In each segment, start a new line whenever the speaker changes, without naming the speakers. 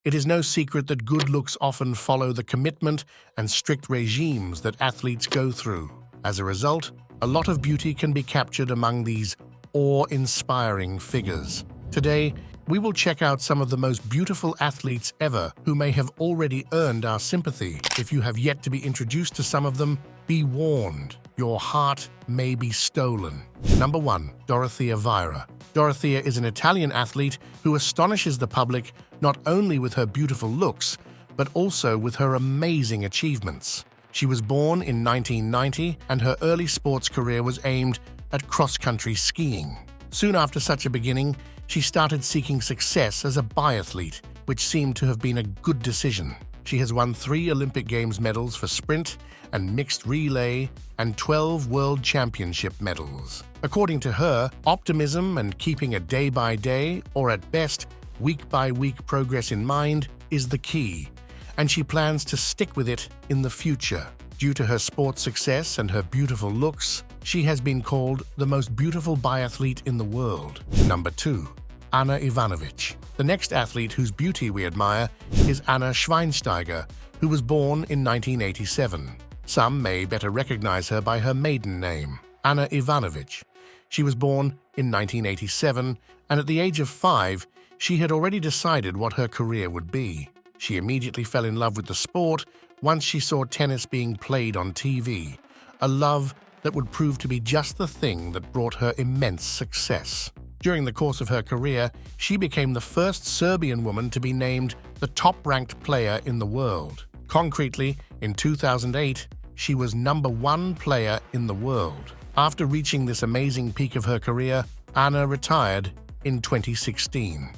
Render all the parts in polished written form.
It is no secret that good looks often follow the commitment and strict regimes that athletes go through. As a result, a lot of beauty can be captured among these awe-inspiring figures. Today, we will check out some of the most beautiful athletes ever who may have already earned our sympathy. If you have yet to be introduced to some of them, be warned, your heart may be stolen. Number 1. Dorothea Vieira. Dorothea is an Italian athlete who astonishes the public not only with her beautiful looks, but also with her amazing achievements. She was born in 1990, and her early sports career was aimed at cross-country skiing. Soon after such a beginning, she started seeking success as a biathlete, which seemed to have been a good decision. She has won 3 Olympic Games medals for sprint and mixed relay and 12 World Championship medals. According to her, optimism and keeping a day-by-day, or at best, week-by-week progress in mind is the key, and she plans to stick with it in the future. Due to her sports success and her beautiful looks, she has been called the most beautiful biathlete in the world. Number 2. Anna Ivanovic. The next athlete whose beauty we admire is Anna Schweinsteiger, who was born in 1987. Some may better recognize her by her maiden name, Anna Ivanovic. She was born in 1987, and at the age of 5, she had already decided what her career would be. She immediately fell in love with the sport once she saw tennis being played on TV, a love that would prove to be just the thing that brought her immense success. During the course of her career, she became the first Serbian woman to be named the top-ranked player in the world. Concretely, in 2008, she was number 1 player in the world. After reaching this amazing peak of her career, Anna retired in 2016.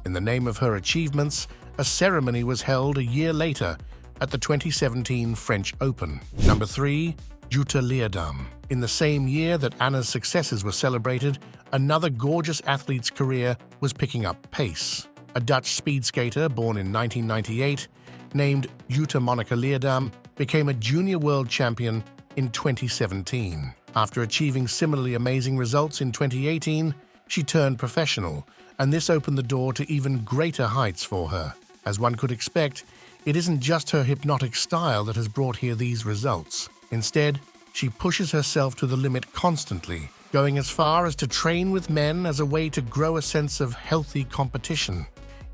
In the name of her achievements, a ceremony was held a year later at the 2017 French Open. Number 3. Jutta Leerdam. In the same year that Anna's successes were celebrated, another gorgeous athlete's career was picking up pace. A Dutch speed skater born in 1998, named Jutta Monica Leerdam, became a junior world champion in 2017. After achieving similarly amazing results in 2018, she turned professional, and this opened the door to even greater heights for her. As one could expect, it isn't just her hypnotic style that has brought her these results. Instead, she pushes herself to the limit constantly, going as far as to train with men as a way to grow a sense of healthy competition.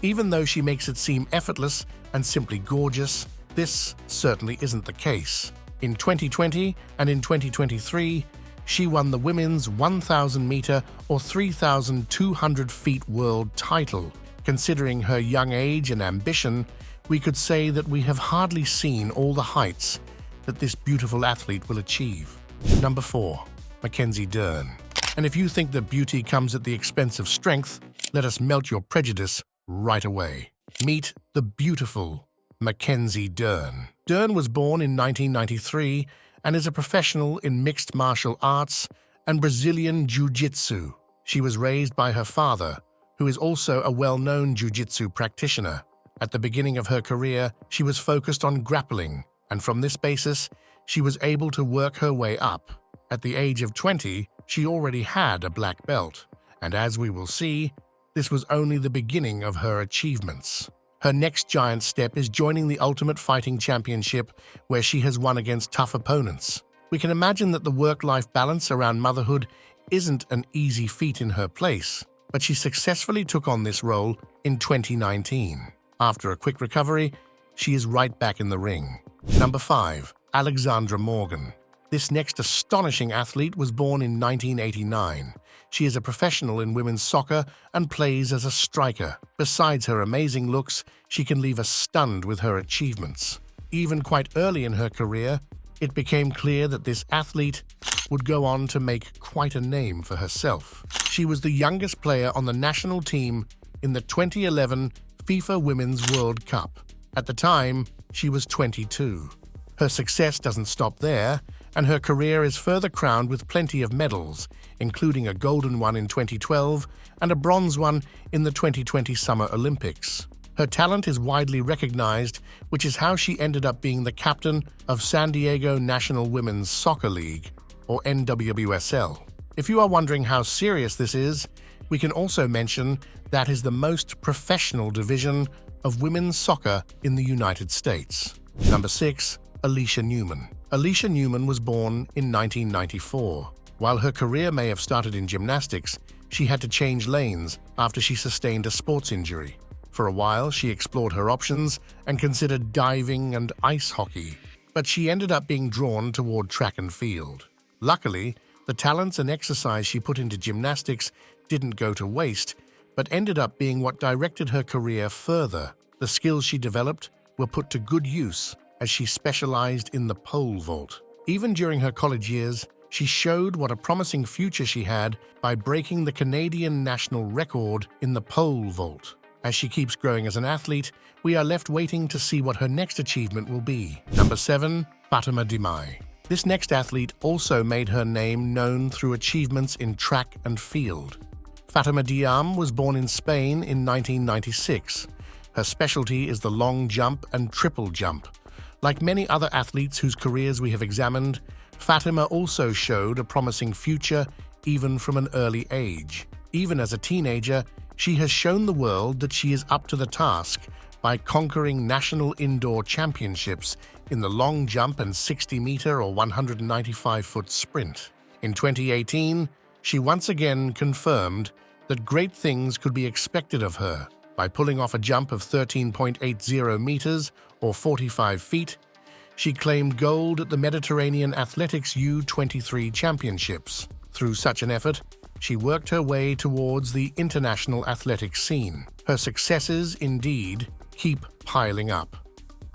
Even though she makes it seem effortless and simply gorgeous, this certainly isn't the case. In 2020 and in 2023, she won the women's 1,000-meter or 3,200 feet world title. Considering her young age and ambition, we could say that we have hardly seen all the heights that this beautiful athlete will achieve. Number 4. Mackenzie Dern. And if you think that beauty comes at the expense of strength, let us melt your prejudice right away. Meet the beautiful Mackenzie Dern. Dern was born in 1993 and is a professional in mixed martial arts and Brazilian Jiu-Jitsu. She was raised by her father, who is also a well-known Jiu-Jitsu practitioner. At the beginning of her career, she was focused on grappling, and from this basis, she was able to work her way up. At the age of 20, she already had a black belt, and as we will see, this was only the beginning of her achievements. Her next giant step is joining the Ultimate Fighting Championship, where she has won against tough opponents. We can imagine that the work-life balance around motherhood isn't an easy feat in her place, but she successfully took on this role in 2019. After a quick recovery, she is right back in the ring. Number 5. Alexandra Morgan. This next astonishing athlete was born in 1989. She is a professional in women's soccer and plays as a striker. Besides her amazing looks, she can leave us stunned with her achievements. Even quite early in her career, it became clear that this athlete would go on to make quite a name for herself. She was the youngest player on the national team in the 2011 FIFA Women's World Cup. At the time, she was 22. Her success doesn't stop there, and her career is further crowned with plenty of medals, including a golden one in 2012 and a bronze one in the 2020 Summer Olympics. Her talent is widely recognized, which is how she ended up being the captain of San Diego National Women's Soccer League, or NWSL. If you are wondering how serious this is, we can also mention that is the most professional division of women's soccer in the United States. Number 6. Alicia Newman. Alicia Newman was born in 1994. While her career may have started in gymnastics, she had to change lanes after she sustained a sports injury. For a while, she explored her options and considered diving and ice hockey, but she ended up being drawn toward track and field. Luckily, the talents and exercise she put into gymnastics didn't go to waste, but ended up being what directed her career further. The skills she developed were put to good use as she specialized in the pole vault. Even during her college years, she showed what a promising future she had by breaking the Canadian national record in the pole vault. As she keeps growing as an athlete, we are left waiting to see what her next achievement will be. Number 7. Fatima Dimai. This next athlete also made her name known through achievements in track and field. Fatima Diam was born in Spain in 1996. Her specialty is the long jump and triple jump. Like many other athletes whose careers we have examined, Fatima also showed a promising future even from an early age. Even as a teenager, she has shown the world that she is up to the task by conquering national indoor championships in the long jump and 60-meter or 195-foot sprint. In 2018, she once again confirmed that great things could be expected of her by pulling off a jump of 13.80 meters or 45 feet. She claimed gold at the Mediterranean Athletics U-23 Championships. Through such an effort, she worked her way towards the international athletics scene. Her successes, indeed, keep piling up.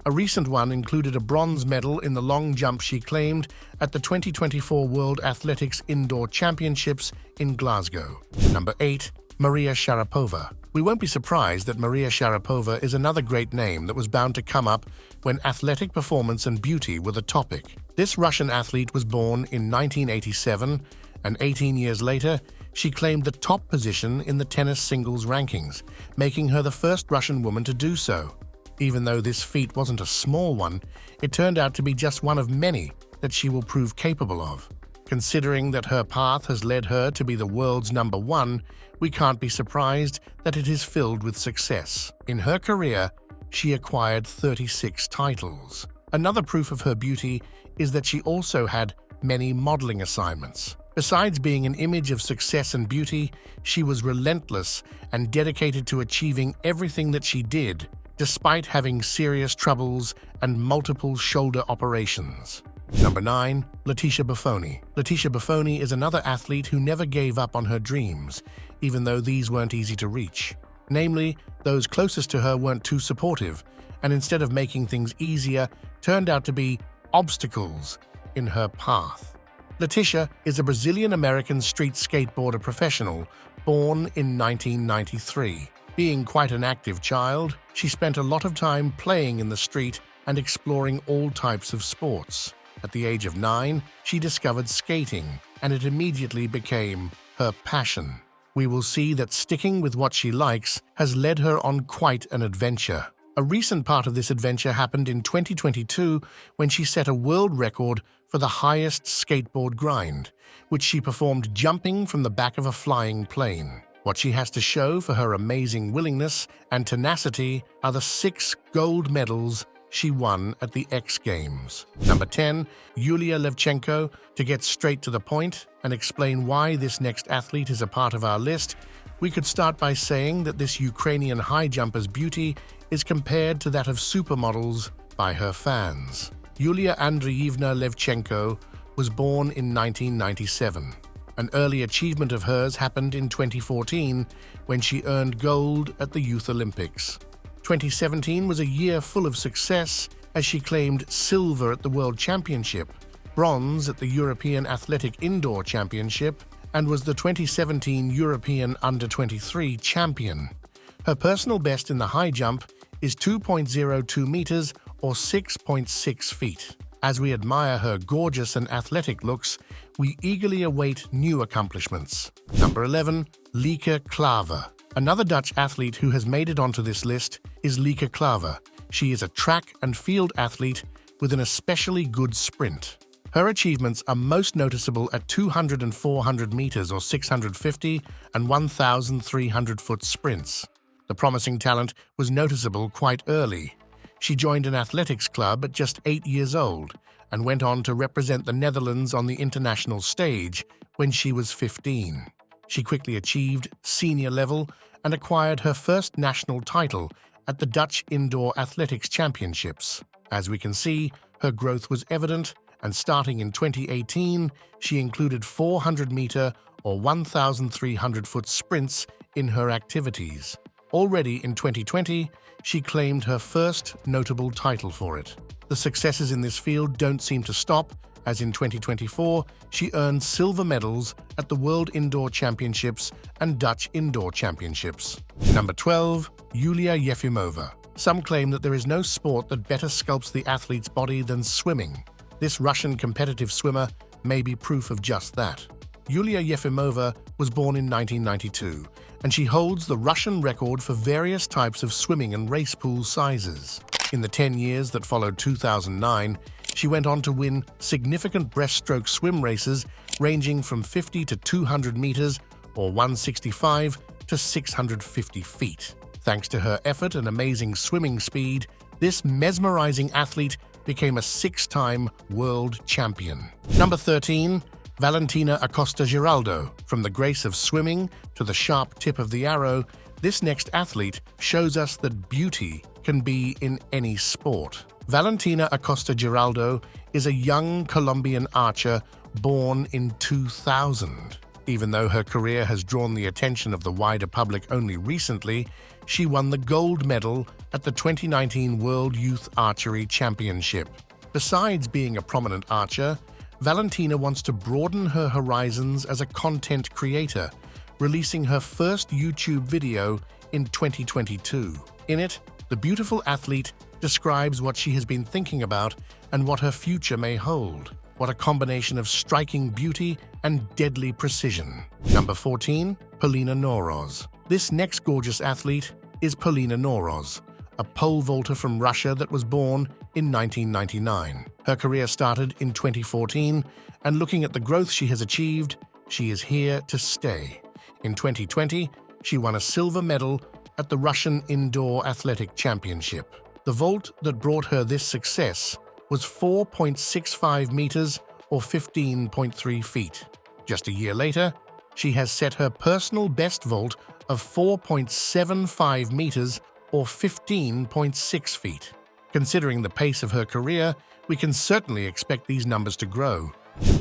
A recent one included a bronze medal in the long jump she claimed at the 2024 World Athletics Indoor Championships in Glasgow. Number 8. Maria Sharapova. We won't be surprised that Maria Sharapova is another great name that was bound to come up when athletic performance and beauty were the topic. This Russian athlete was born in 1987, and 18 years later, she claimed the top position in the tennis singles rankings, making her the first Russian woman to do so. Even though this feat wasn't a small one, it turned out to be just one of many that she will prove capable of. Considering that her path has led her to be the world's number 1, we can't be surprised that it is filled with success. In her career, she acquired 36 titles. Another proof of her beauty is that she also had many modeling assignments. Besides being an image of success and beauty, she was relentless and dedicated to achieving everything that she did, despite having serious troubles and multiple shoulder operations. Number 9. Leticia Buffon. Leticia Buffon is another athlete who never gave up on her dreams, even though these weren't easy to reach. Namely, those closest to her weren't too supportive, and instead of making things easier, turned out to be obstacles in her path. Leticia is a Brazilian-American street skateboarder professional born in 1993. Being quite an active child, she spent a lot of time playing in the street and exploring all types of sports. At the age of 9, she discovered skating, and it immediately became her passion. We will see that sticking with what she likes has led her on quite an adventure. A recent part of this adventure happened in 2022 when she set a world record for the highest skateboard grind, which she performed jumping from the back of a flying plane. What she has to show for her amazing willingness and tenacity are the 6 gold medals she won at the X Games. Number 10. Yulia Levchenko. To get straight to the point and explain why this next athlete is a part of our list, we could start by saying that this Ukrainian high jumper's beauty is compared to that of supermodels by her fans. Yulia Andreevna Levchenko was born in 1997. An early achievement of hers happened in 2014 when she earned gold at the Youth Olympics. 2017 was a year full of success as she claimed silver at the World Championship, bronze at the European Athletic Indoor Championship, and was the 2017 European Under-23 champion. Her personal best in the high jump is 2.02 meters or 6.6 feet. As we admire her gorgeous and athletic looks, we eagerly await new accomplishments. Number 11. Lieke Klaver. Another Dutch athlete who has made it onto this list is Lieke Klaver. She is a track and field athlete with an especially good sprint. Her achievements are most noticeable at 200 and 400 meters or 650 and 1,300-foot sprints. The promising talent was noticeable quite early. She joined an athletics club at just 8 years old and went on to represent the Netherlands on the international stage when she was 15. She quickly achieved senior level and acquired her first national title at the Dutch Indoor Athletics Championships. As we can see, her growth was evident, and starting in 2018, she included 400-meter or 1,300-foot sprints in her activities. Already in 2020, she claimed her first notable title for it. The successes in this field don't seem to stop, as in 2024, she earned silver medals at the World Indoor Championships and Dutch Indoor Championships. Number 12. Yulia Yefimova. Some claim that there is no sport that better sculpts the athlete's body than swimming. This Russian competitive swimmer may be proof of just that. Yulia Yefimova was born in 1992, and she holds the Russian record for various types of swimming and race pool sizes. In the 10 years that followed 2009, she went on to win significant breaststroke swim races ranging from 50 to 200 meters or 165 to 650 feet. Thanks to her effort and amazing swimming speed, this mesmerizing athlete became a 6-time world champion. Number 13. Valentina Acosta-Giraldo. From the grace of swimming to the sharp tip of the arrow, this next athlete shows us that beauty can be in any sport. Valentina Acosta-Giraldo is a young Colombian archer born in 2000. Even though her career has drawn the attention of the wider public only recently, she won the gold medal at the 2019 World Youth Archery Championship. Besides being a prominent archer, Valentina wants to broaden her horizons as a content creator, releasing her first YouTube video in 2022. In it, the beautiful athlete describes what she has been thinking about and what her future may hold. What a combination of striking beauty and deadly precision. Number 14. Polina Noroz. This next gorgeous athlete is Polina Noroz, a pole vaulter from Russia that was born in 1999. Her career started in 2014, and looking at the growth she has achieved, she is here to stay. In 2020, she won a silver medal at the Russian Indoor Athletic Championship. The vault that brought her this success was 4.65 meters or 15.3 feet. Just a year later, she has set her personal best vault of 4.75 meters or 15.6 feet. Considering the pace of her career, we can certainly expect these numbers to grow.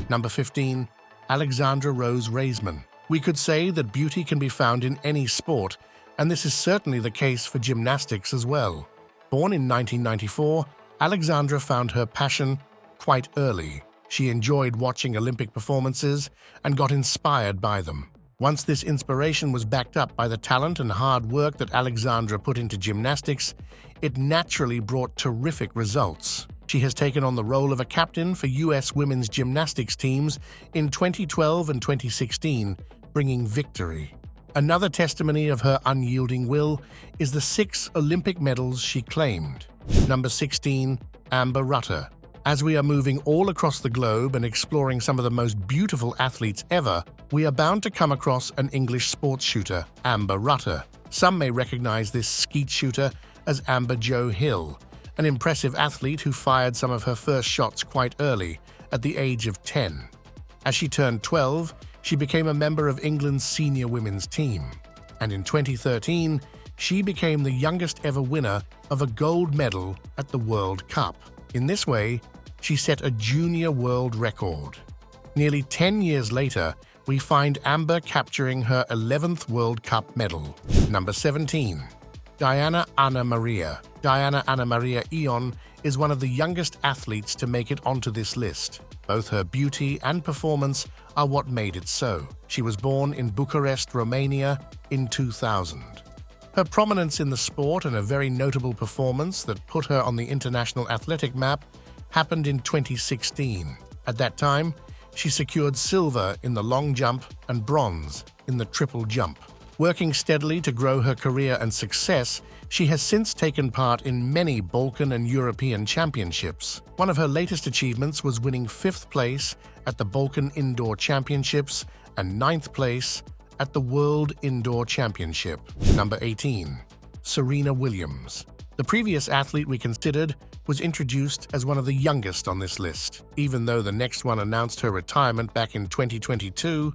Number 15. Alexandra Raisman. We could say that beauty can be found in any sport, and this is certainly the case for gymnastics as well. Born in 1994, Alexandra found her passion quite early. She enjoyed watching Olympic performances and got inspired by them. Once this inspiration was backed up by the talent and hard work that Alexandra put into gymnastics, it naturally brought terrific results. She has taken on the role of a captain for U.S. women's gymnastics teams in 2012 and 2016, bringing victory. Another testimony of her unyielding will is the 6 Olympic medals she claimed. Number 16. Amber Rutter. As we are moving all across the globe and exploring some of the most beautiful athletes ever, we are bound to come across an English sports shooter, Amber Rutter. Some may recognize this skeet shooter as Amber Jo Hill, an impressive athlete who fired some of her first shots quite early, at the age of 10. As she turned 12, she became a member of England's senior women's team. And in 2013, she became the youngest ever winner of a gold medal at the World Cup. In this way, she set a junior world record. Nearly 10 years later, we find Amber capturing her 11th World Cup medal. Number 17. Diana Ana Maria. Diana Ana Maria Ion is one of the youngest athletes to make it onto this list. Both her beauty and performance are what made it so. She was born in Bucharest, Romania in 2000. Her prominence in the sport and a very notable performance that put her on the international athletic map happened in 2016. At that time, she secured silver in the long jump and bronze in the triple jump. Working steadily to grow her career and success, she has since taken part in many Balkan and European championships. One of her latest achievements was winning 5th place at the Balkan Indoor Championships and 9th place at the World Indoor Championship. Number 18. Serena Williams. The previous athlete we considered was introduced as one of the youngest on this list. Even though the next one announced her retirement back in 2022,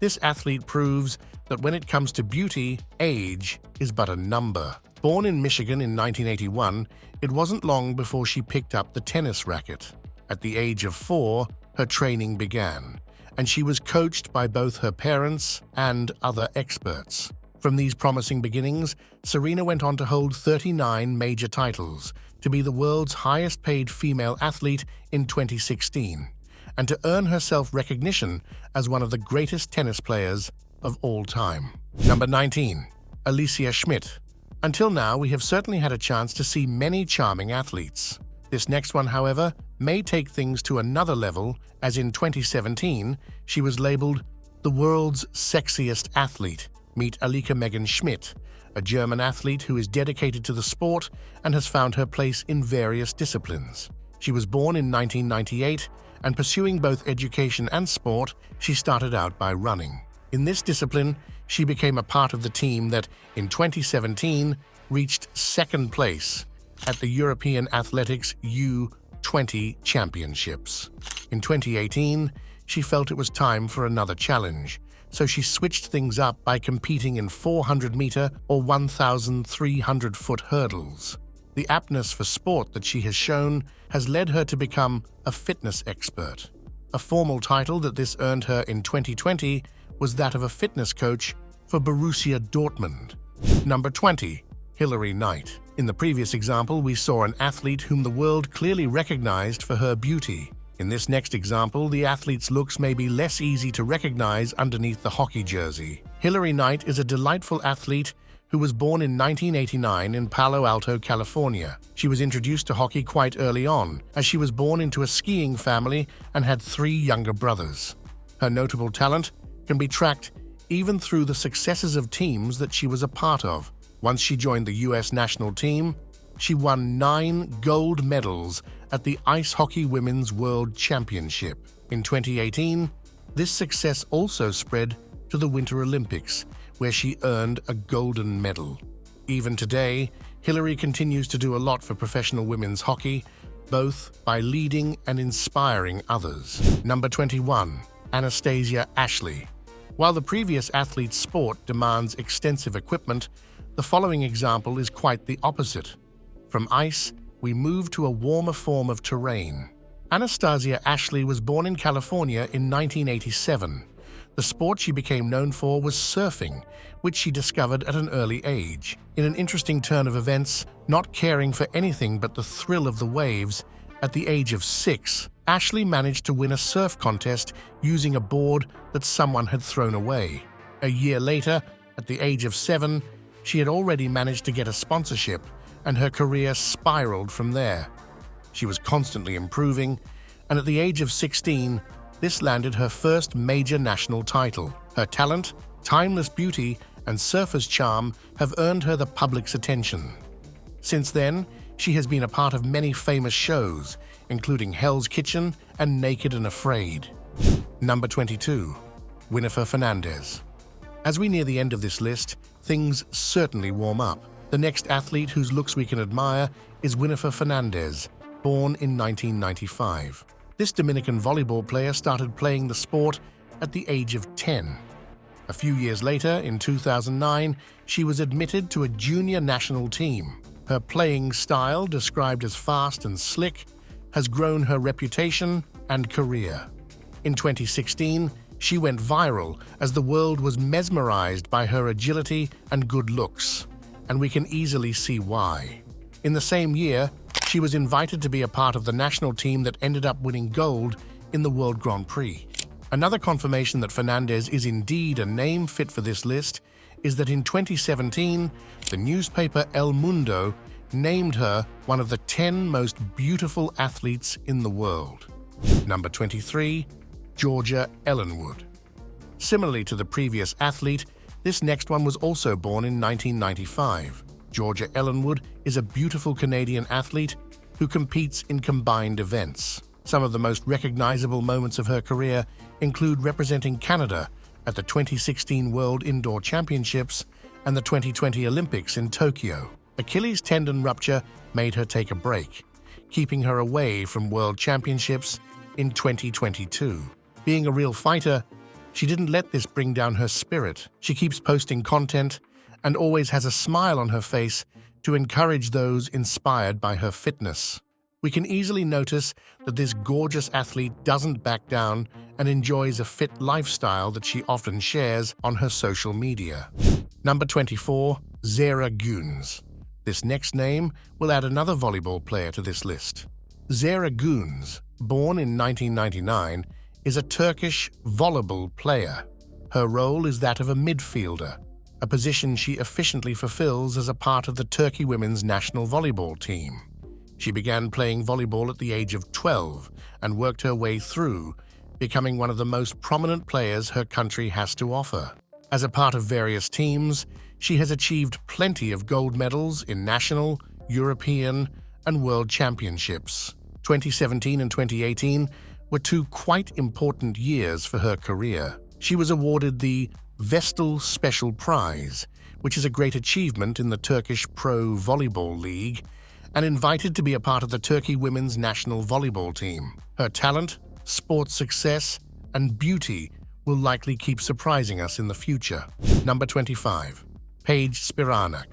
this athlete proves that when it comes to beauty, age is but a number. Born in Michigan in 1981, it wasn't long before she picked up the tennis racket. At the age of 4, her training began, and she was coached by both her parents and other experts. From these promising beginnings, Serena went on to hold 39 major titles, to be the world's highest-paid female athlete in 2016, and to earn herself recognition as one of the greatest tennis players of all time. Number 19. Alicia Schmidt. Until now, we have certainly had a chance to see many charming athletes. This next one, however, may take things to another level, as in 2017, she was labeled the world's sexiest athlete. Meet Alicia Schmidt, a German athlete who is dedicated to the sport and has found her place in various disciplines. She was born in 1998, and pursuing both education and sport, she started out by running. In this discipline, she became a part of the team that, in 2017, reached second place at the European Athletics U20 Championships. In 2018, she felt it was time for another challenge, so she switched things up by competing in 400-meter or 1,300-foot hurdles. The aptness for sport that she has shown has led her to become a fitness expert. A formal title that this earned her in 2020 was that of a fitness coach for Borussia Dortmund. Number 20. Hilary Knight. In the previous example, we saw an athlete whom the world clearly recognized for her beauty. In this next example, the athlete's looks may be less easy to recognize underneath the hockey jersey. Hilary Knight is a delightful athlete who was born in 1989 in Palo Alto, California. She was introduced to hockey quite early on, as she was born into a skiing family and had 3 younger brothers. Her notable talent can be tracked even through the successes of teams that she was a part of. Once she joined the U.S. national team, she won 9 gold medals at the Ice Hockey Women's World Championship. In 2018, this success also spread to the Winter Olympics, where she earned a golden medal. Even today, Hilary continues to do a lot for professional women's hockey, both by leading and inspiring others. Number 21. Anastasia Ashley. While the previous athlete's sport demands extensive equipment, the following example is quite the opposite. From ice, we move to a warmer form of terrain. Anastasia Ashley was born in California in 1987. The sport she became known for was surfing, which she discovered at an early age. In an interesting turn of events, not caring for anything but the thrill of the waves, at the age of 6, Ashley managed to win a surf contest using a board that someone had thrown away. A year later, at the age of 7, she had already managed to get a sponsorship, and her career spiraled from there. She was constantly improving, and at the age of 16, this landed her first major national title. Her talent, timeless beauty, and surfer's charm have earned her the public's attention. Since then, she has been a part of many famous shows, including Hell's Kitchen and Naked and Afraid. Number 22. Winifer Fernandez. As we near the end of this list, things certainly warm up. The next athlete whose looks we can admire is Winifer Fernandez, born in 1995. This Dominican volleyball player started playing the sport at the age of 10. A few years later, in 2009, she was admitted to a junior national team. Her playing style, described as fast and slick, has grown her reputation and career. In 2016, she went viral as the world was mesmerized by her agility and good looks, and we can easily see why. In the same year, she was invited to be a part of the national team that ended up winning gold in the World Grand Prix. Another confirmation that Fernandez is indeed a name fit for this list is that in 2017, the newspaper El Mundo named her one of the 10 most beautiful athletes in the world. Number 23. Georgia Ellenwood. Similarly to the previous athlete, this next one was also born in 1995. Georgia Ellenwood is a beautiful Canadian athlete who competes in combined events. Some of the most recognizable moments of her career include representing Canada at the 2016 World Indoor Championships and the 2020 Olympics in Tokyo. Achilles tendon rupture made her take a break, keeping her away from World Championships in 2022. Being a real fighter, she didn't let this bring down her spirit. She keeps posting content and always has a smile on her face to encourage those inspired by her fitness. We can easily notice that this gorgeous athlete doesn't back down and enjoys a fit lifestyle that she often shares on her social media. Number 24, Zara Goons. This next name will add another volleyball player to this list. Zara Goons, born in 1999, is a Turkish volleyball player. Her role is that of a midfielder, a position she efficiently fulfills as a part of the Turkey women's national volleyball team. She began playing volleyball at the age of 12 and worked her way through, becoming one of the most prominent players her country has to offer. As a part of various teams, she has achieved plenty of gold medals in national, European, and world championships. 2017 and 2018 were two quite important years for her career. She was awarded the Vestel Special Prize, which is a great achievement in the Turkish Pro Volleyball League, and invited to be a part of the Turkey women's national volleyball team. Her talent, sports success, and beauty will likely keep surprising us in the future. Number 25. Paige Spiranak.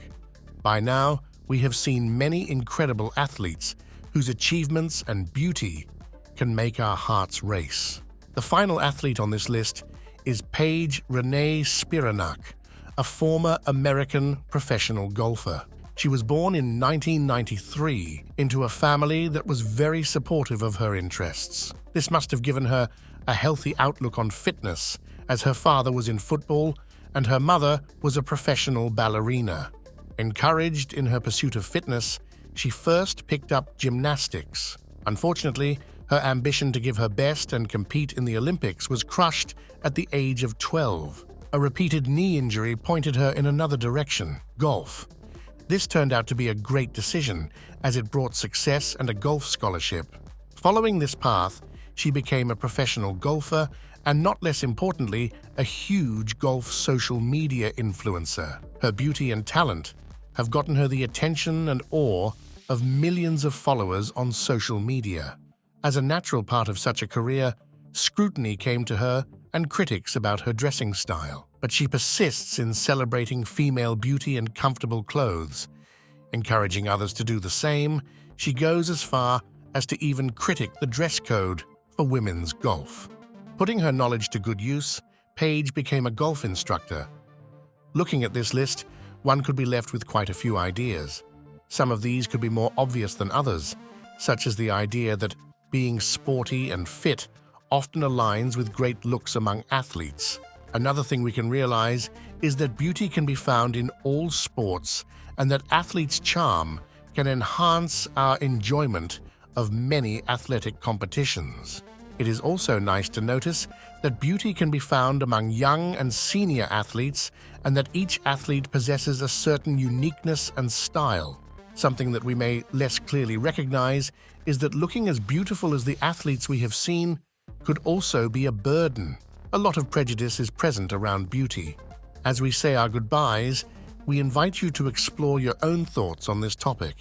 By now, we have seen many incredible athletes whose achievements and beauty can make our hearts race. The final athlete on this list is Paige Renee Spiranak, a former American professional golfer. She was born in 1993 into a family that was very supportive of her interests. This must have given her a healthy outlook on fitness, as her father was in football and her mother was a professional ballerina. Encouraged in her pursuit of fitness, she first picked up gymnastics. Unfortunately, her ambition to give her best and compete in the Olympics was crushed at the age of 12. A repeated knee injury pointed her in another direction, golf. This turned out to be a great decision, as it brought success and a golf scholarship. Following this path, she became a professional golfer and, not less importantly, a huge golf social media influencer. Her beauty and talent have gotten her the attention and awe of millions of followers on social media. As a natural part of such a career, scrutiny came to her and critics about her dressing style. But she persists in celebrating female beauty and comfortable clothes. Encouraging others to do the same, she goes as far as to even critic the dress code for women's golf. Putting her knowledge to good use, Paige became a golf instructor. Looking at this list, one could be left with quite a few ideas. Some of these could be more obvious than others, such as the idea that being sporty and fit often aligns with great looks among athletes. Another thing we can realize is that beauty can be found in all sports and that athletes' charm can enhance our enjoyment of many athletic competitions. It is also nice to notice that beauty can be found among young and senior athletes and that each athlete possesses a certain uniqueness and style. Something that we may less clearly recognize is that looking as beautiful as the athletes we have seen could also be a burden. A lot of prejudice is present around beauty. As we say our goodbyes, we invite you to explore your own thoughts on this topic.